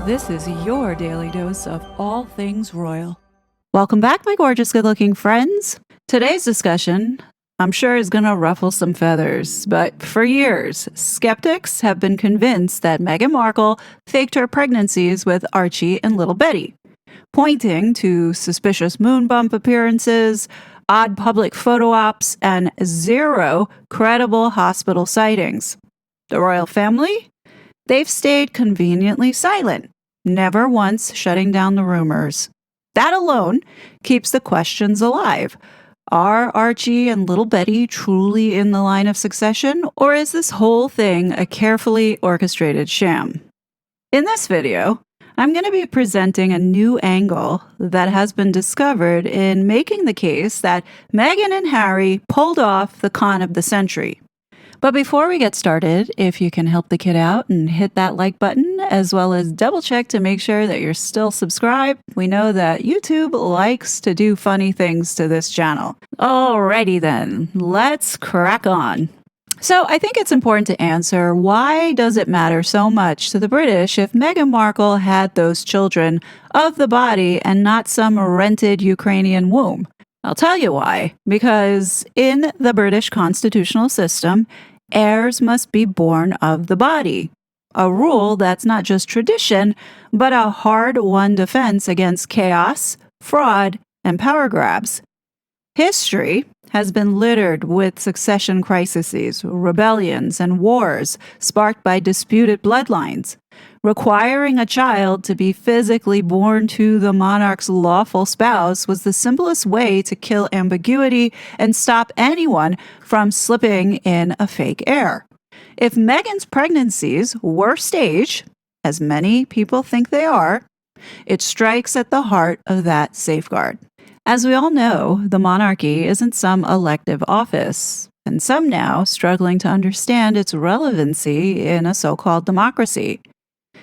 This is your daily dose of all things royal. Welcome back, my gorgeous, good-looking friends. Today's discussion, I'm sure, is going to ruffle some feathers, but for years, skeptics have been convinced that Meghan Markle faked her pregnancies with Archie and little Betty, pointing to suspicious moon bump appearances, odd public photo ops, and zero credible hospital sightings. The royal family? They've stayed conveniently silent, never once shutting down the rumors. That alone keeps the questions alive. Are Archie and little Betty truly in the line of succession, or is this whole thing a carefully orchestrated sham? In this video, I'm going to be presenting a new angle that has been discovered in making the case that Meghan and Harry pulled off the con of the century. But before we get started, if you can help the kid out and hit that like button, as well as double check to make sure that you're still subscribed, we know that YouTube likes to do funny things to this channel. Alrighty then, let's crack on. So I think it's important to answer, why does it matter so much to the British if Meghan Markle had those children of the body and not some rented Ukrainian womb? I'll tell you why. Because in the British constitutional system, heirs must be born of the body. A rule that's not just tradition, but a hard-won defense against chaos, fraud, and power grabs. History has been littered with succession crises, rebellions, and wars sparked by disputed bloodlines. Requiring a child to be physically born to the monarch's lawful spouse was the simplest way to kill ambiguity and stop anyone from slipping in a fake heir. If Meghan's pregnancies were staged, as many people think they are, it strikes at the heart of that safeguard. As we all know, the monarchy isn't some elective office, and some now struggling to understand its relevancy in a so-called democracy.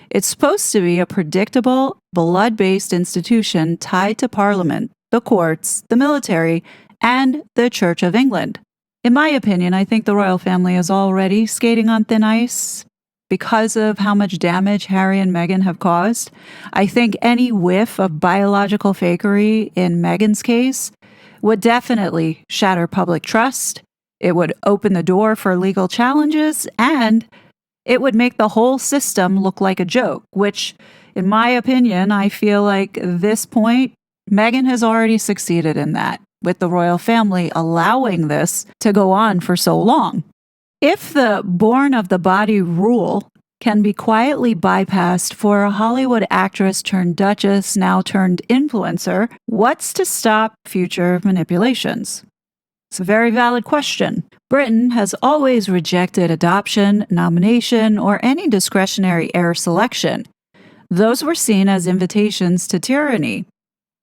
It's supposed to be a predictable, blood-based institution tied to Parliament, the courts, the military, and the Church of England. In my opinion, I think the royal family is already skating on thin ice because of how much damage Harry and Meghan have caused. I think any whiff of biological fakery in Meghan's case would definitely shatter public trust. It would open the door for legal challenges, and it would make the whole system look like a joke, which, in my opinion, I feel like at this point, Meghan has already succeeded in that, with the royal family allowing this to go on for so long. If the born of the body rule can be quietly bypassed for a Hollywood actress turned duchess, now turned influencer, what's to stop future manipulations? It's a very valid question. Britain has always rejected adoption, nomination, or any discretionary heir selection. Those were seen as invitations to tyranny.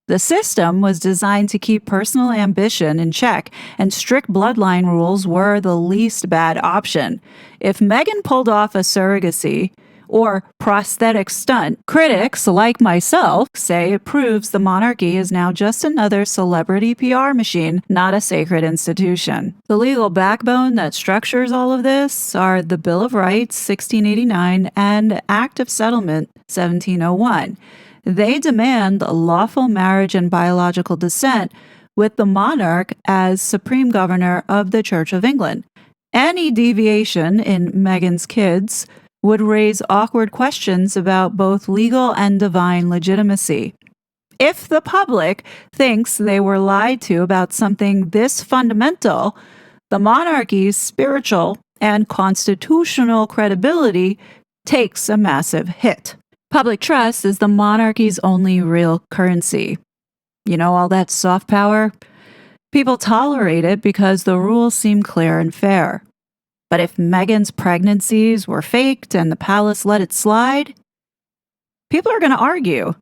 The system was designed to keep personal ambition in check, and strict bloodline rules were the least bad option. If Meghan pulled off a surrogacy or prosthetic stunt, critics like myself say it proves the monarchy is now just another celebrity PR machine, not a sacred institution. The legal backbone that structures all of this are the Bill of Rights, 1689, and Act of Settlement, 1701. They demand lawful marriage and biological descent, with the monarch as supreme governor of the Church of England. Any deviation in Meghan's kids would raise awkward questions about both legal and divine legitimacy. If the public thinks they were lied to about something this fundamental, the monarchy's spiritual and constitutional credibility takes a massive hit. Public trust is the monarchy's only real currency. You know, all that soft power? People tolerate it because the rules seem clear and fair. But if Meghan's pregnancies were faked and the palace let it slide, people are going to argue.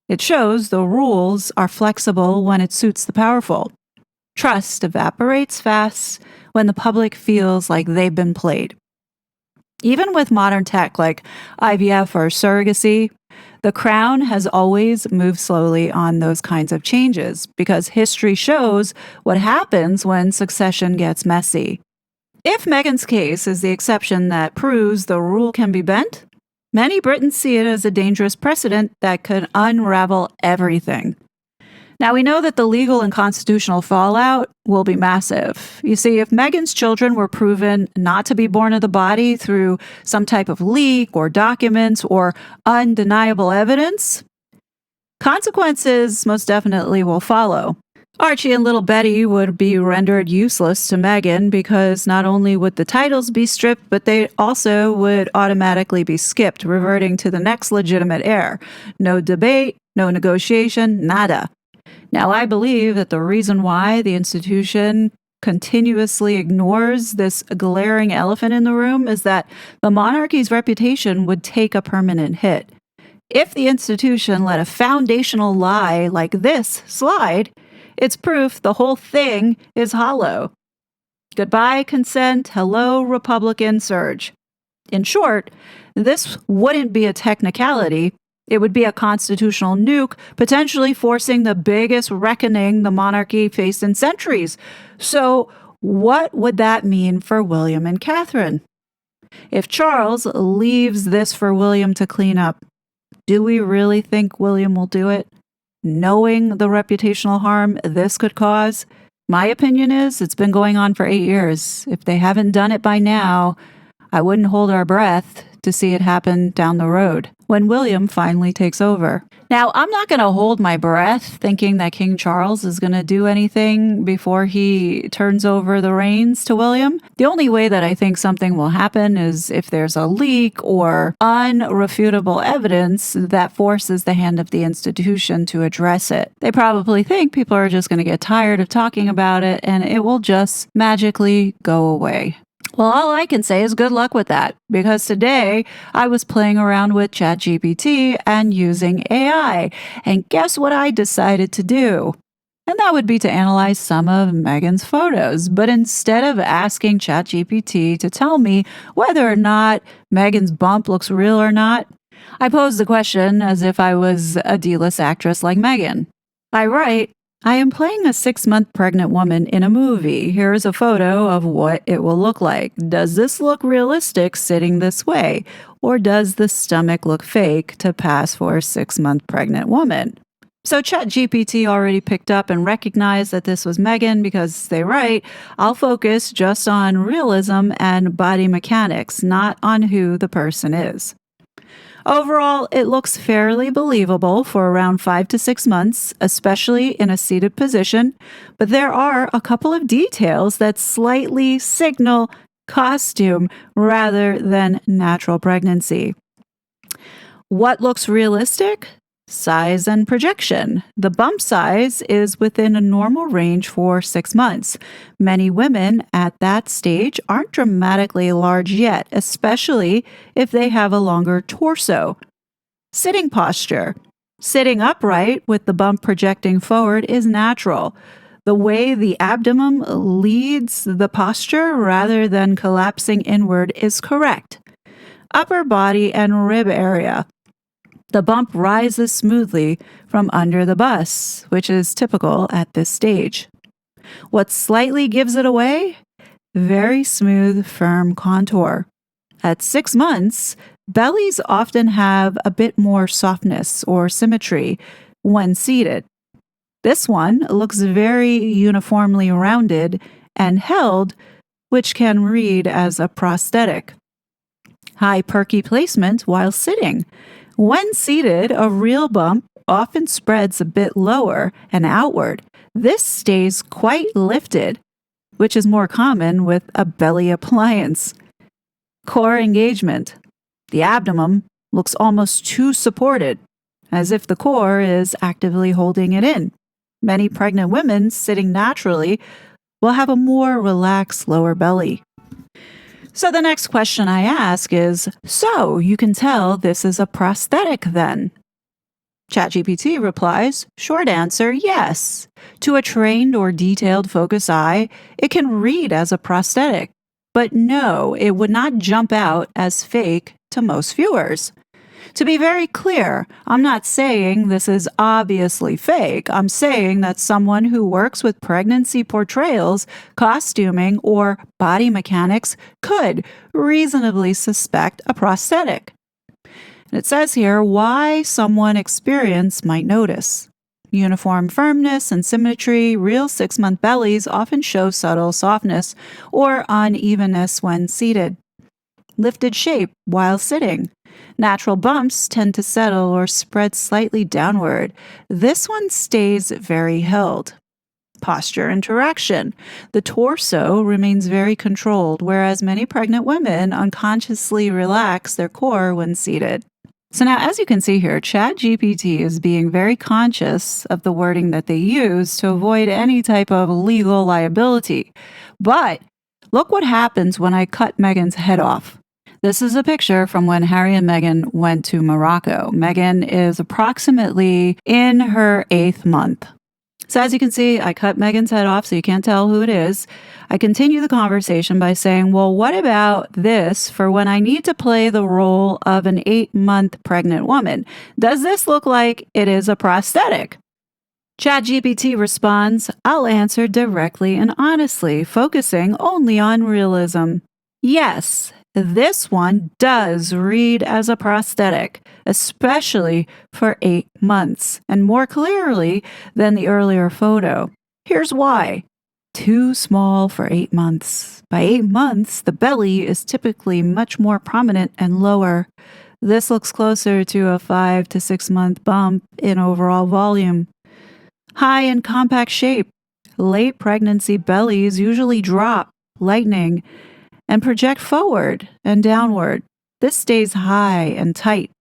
It shows the rules are flexible when it suits the powerful. Trust evaporates fast when the public feels like they've been played. Even with modern tech like IVF or surrogacy, the crown has always moved slowly on those kinds of changes because history shows what happens when succession gets messy. If Meghan's case is the exception that proves the rule can be bent, Many Britons see it as a dangerous precedent that could unravel everything. Now, we know that the legal and constitutional fallout will be massive. You see, if Meghan's children were proven not to be born of the body through some type of leak or documents or undeniable evidence, consequences most definitely will follow. Archie and little Betty would be rendered useless to Meghan because not only would the titles be stripped, but they also would automatically be skipped, reverting to the next legitimate heir. No debate, no negotiation, nada. Now, I believe that the reason why the institution continuously ignores this glaring elephant in the room is that the monarchy's reputation would take a permanent hit. If the institution let a foundational lie like this slide, it's proof the whole thing is hollow. Goodbye, consent. Hello, Republican surge. In short, this wouldn't be a technicality. It would be a constitutional nuke, potentially forcing the biggest reckoning the monarchy faced in centuries. So, what would that mean for William and Catherine? If Charles leaves this for William to clean up, do we really think William will do it? Knowing the reputational harm this could cause? My opinion is it's been going on for 8 years. If they haven't done it by now, I wouldn't hold our breath to see it happen down the road when William finally takes over. Now, I'm not going to hold my breath thinking that King Charles is going to do anything before he turns over the reins to William. The only way that I think something will happen is if there's a leak or unrefutable evidence that forces the hand of the institution to address it. They probably think people are just going to get tired of talking about it and it will just magically go away. Well, all I can say is good luck with that, because today I was playing around with ChatGPT and using AI, and guess what I decided to do? And that would be to analyze some of Meghan's photos. But instead of asking ChatGPT to tell me whether or not Meghan's bump looks real or not, I posed the question as if I was a D-list actress like Meghan. I write, I am playing a 6-month pregnant woman in a movie. Here is a photo of what it will look like. Does this look realistic sitting this way? Or does the stomach look fake to pass for a 6-month pregnant woman? So ChatGPT already picked up and recognized that this was Meghan because they write, I'll focus just on realism and body mechanics, not on who the person is. Overall, it looks fairly believable for around 5 to 6 months, especially in a seated position, but there are a couple of details that slightly signal costume rather than natural pregnancy. What looks realistic? Size and projection. The bump size is within a normal range for 6 months. Many women at that stage aren't dramatically large yet, especially if they have a longer torso. Sitting posture. Sitting upright with the bump projecting forward is natural. The way the abdomen leads the posture rather than collapsing inward is correct. Upper body and rib area. The bump rises smoothly from under the bust, which is typical at this stage. What slightly gives it away? Very smooth, firm contour. At 6 months, bellies often have a bit more softness or symmetry when seated. This one looks very uniformly rounded and held, which can read as a prosthetic. High perky placement while sitting. When seated, a real bump often spreads a bit lower and outward. This stays quite lifted, which is more common with a belly appliance. Core engagement. The abdomen looks almost too supported, as if the core is actively holding it in. Many pregnant women sitting naturally will have a more relaxed lower belly. So the next question I ask is, so you can tell this is a prosthetic then? ChatGPT replies, short answer, yes. To a trained or detailed focus eye, it can read as a prosthetic. But no, it would not jump out as fake to most viewers. To be very clear, I'm not saying this is obviously fake. I'm saying that someone who works with pregnancy portrayals, costuming, or body mechanics could reasonably suspect a prosthetic. And it says here why someone experienced might notice. Uniform firmness and symmetry, real 6-month bellies often show subtle softness or unevenness when seated. Lifted shape while sitting. Natural bumps tend to settle or spread slightly downward. This one stays very held. Posture interaction. The torso remains very controlled, whereas many pregnant women unconsciously relax their core when seated. So now, as you can see here, ChatGPT is being very conscious of the wording that they use to avoid any type of legal liability. But look what happens when I cut Meghan's head off. This is a picture from when Harry and Meghan went to Morocco. Meghan is approximately in her 8th month. So as you can see, I cut Meghan's head off so you can't tell who it is. I continue the conversation by saying, well, what about this for when I need to play the role of an 8-month pregnant woman? Does this look like it is a prosthetic? ChatGPT responds, I'll answer directly and honestly, focusing only on realism. Yes, this one does read as a prosthetic, especially for 8 months, and more clearly than the earlier photo. Here's why. Too small for 8 months. By 8 months, the belly is typically much more prominent and lower. This looks closer to a 5 to 6 month bump in overall volume. High and compact shape. Late pregnancy bellies usually drop, lightening, and project forward and downward. This stays high and tight.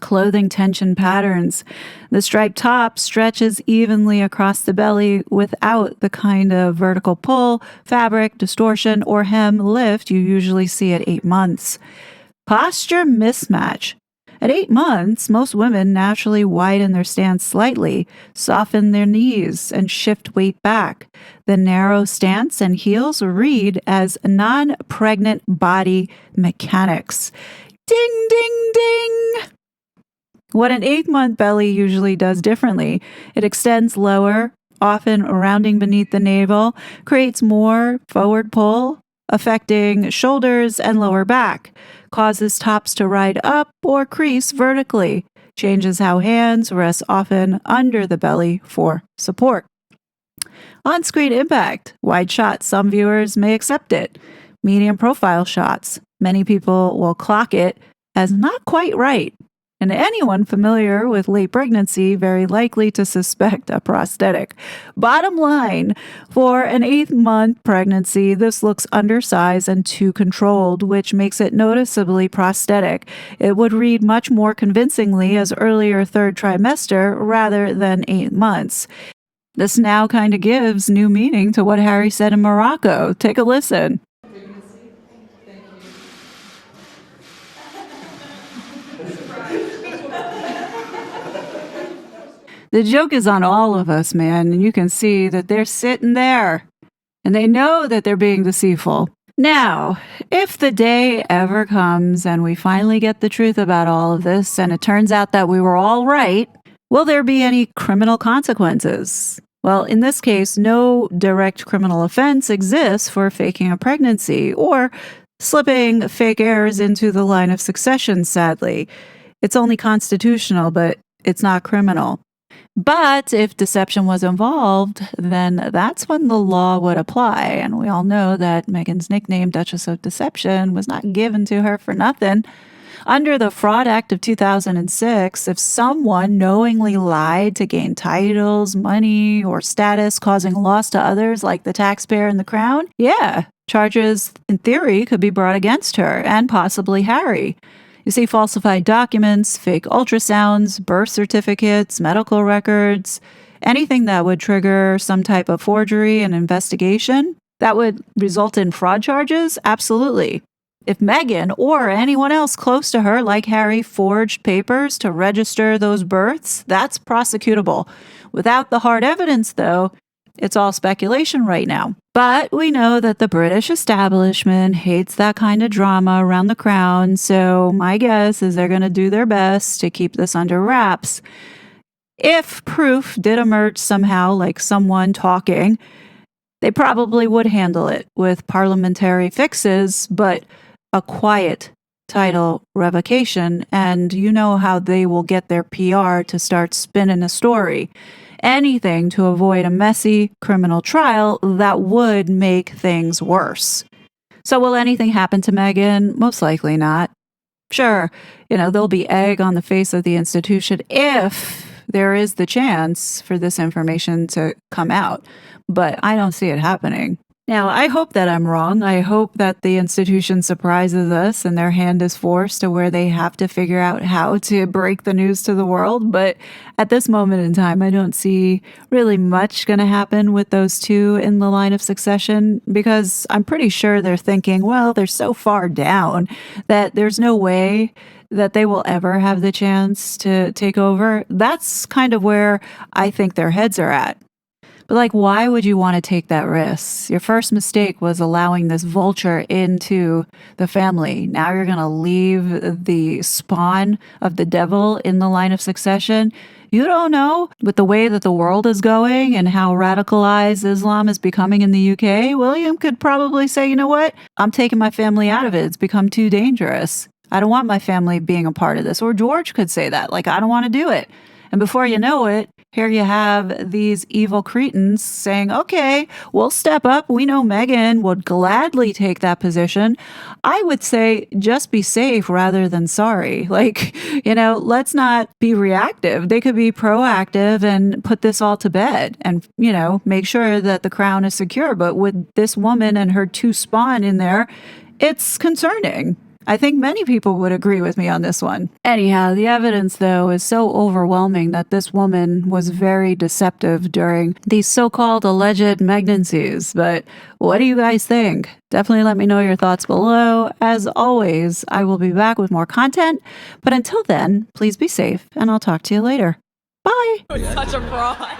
Clothing tension patterns. The striped top stretches evenly across the belly without the kind of vertical pull, fabric distortion, or hem lift you usually see at 8 months. Posture mismatch. At 8 months, most women naturally widen their stance slightly, soften their knees, and shift weight back. The narrow stance and heels read as non-pregnant body mechanics. Ding, ding, ding! What an 8-month belly usually does differently, it extends lower, often rounding beneath the navel, creates more forward pull, affecting shoulders and lower back, causes tops to ride up or crease vertically, changes how hands rest often under the belly for support. On-screen impact, wide shots, some viewers may accept it. Medium profile shots, many people will clock it as not quite right. And anyone familiar with late pregnancy very likely to suspect a prosthetic. Bottom line, for an 8-month pregnancy, this looks undersized and too controlled, which makes it noticeably prosthetic. It would read much more convincingly as earlier 3rd trimester rather than 8 months. This now kind of gives new meaning to what Harry said in Morocco. Take a listen. The joke is on all of us, man, and you can see that they're sitting there, and they know that they're being deceitful. Now, if the day ever comes and we finally get the truth about all of this, and it turns out that we were all right, will there be any criminal consequences? Well, in this case, no direct criminal offense exists for faking a pregnancy or slipping fake heirs into the line of succession, sadly. It's only constitutional, but it's not criminal. But if deception was involved, then that's when the law would apply. And we all know that Meghan's nickname, Duchess of Deception, was not given to her for nothing. Under the Fraud Act of 2006, if someone knowingly lied to gain titles, money, or status, causing loss to others like the taxpayer and the crown, charges in theory could be brought against her and possibly Harry. You see falsified documents, fake ultrasounds, birth certificates, medical records, anything that would trigger some type of forgery and investigation that would result in fraud charges? Absolutely. If Meghan or anyone else close to her, like Harry, forged papers to register those births, that's prosecutable. Without the hard evidence, though, it's all speculation right now. But we know that the British establishment hates that kind of drama around the crown, so my guess is they're going to do their best to keep this under wraps. If proof did emerge somehow, like someone talking, they probably would handle it with parliamentary fixes, but a quiet title revocation, and you know how they will get their PR to start spinning a story. Anything to avoid a messy criminal trial that would make things worse. So, will anything happen to Megan? Most likely not. Sure, there'll be egg on the face of the institution if there is the chance for this information to come out, but I don't see it happening. Now, I hope that I'm wrong. I hope that the institution surprises us and their hand is forced to where they have to figure out how to break the news to the world. But at this moment in time, I don't see really much going to happen with those two in the line of succession because I'm pretty sure they're thinking, well, they're so far down that there's no way that they will ever have the chance to take over. That's kind of where I think their heads are at. But why would you want to take that risk? Your first mistake was allowing this vulture into the family. Now you're going to leave the spawn of the devil in the line of succession. You don't know. With the way that the world is going and how radicalized Islam is becoming in the UK, William could probably say, you know what? I'm taking my family out of it. It's become too dangerous. I don't want my family being a part of this. Or George could say that. I don't want to do it. And before you know it, here you have these evil cretins saying, okay, we'll step up. We know Megan would gladly take that position. I would say just be safe rather than sorry. Let's not be reactive. They could be proactive and put this all to bed and, make sure that the crown is secure. But with this woman and her two spawn in there, it's concerning. I think many people would agree with me on this one. Anyhow, the evidence, though, is so overwhelming that this woman was very deceptive during these so-called alleged pregnancies. But what do you guys think? Definitely let me know your thoughts below. As always, I will be back with more content. But until then, please be safe, and I'll talk to you later. Bye! Such a fraud.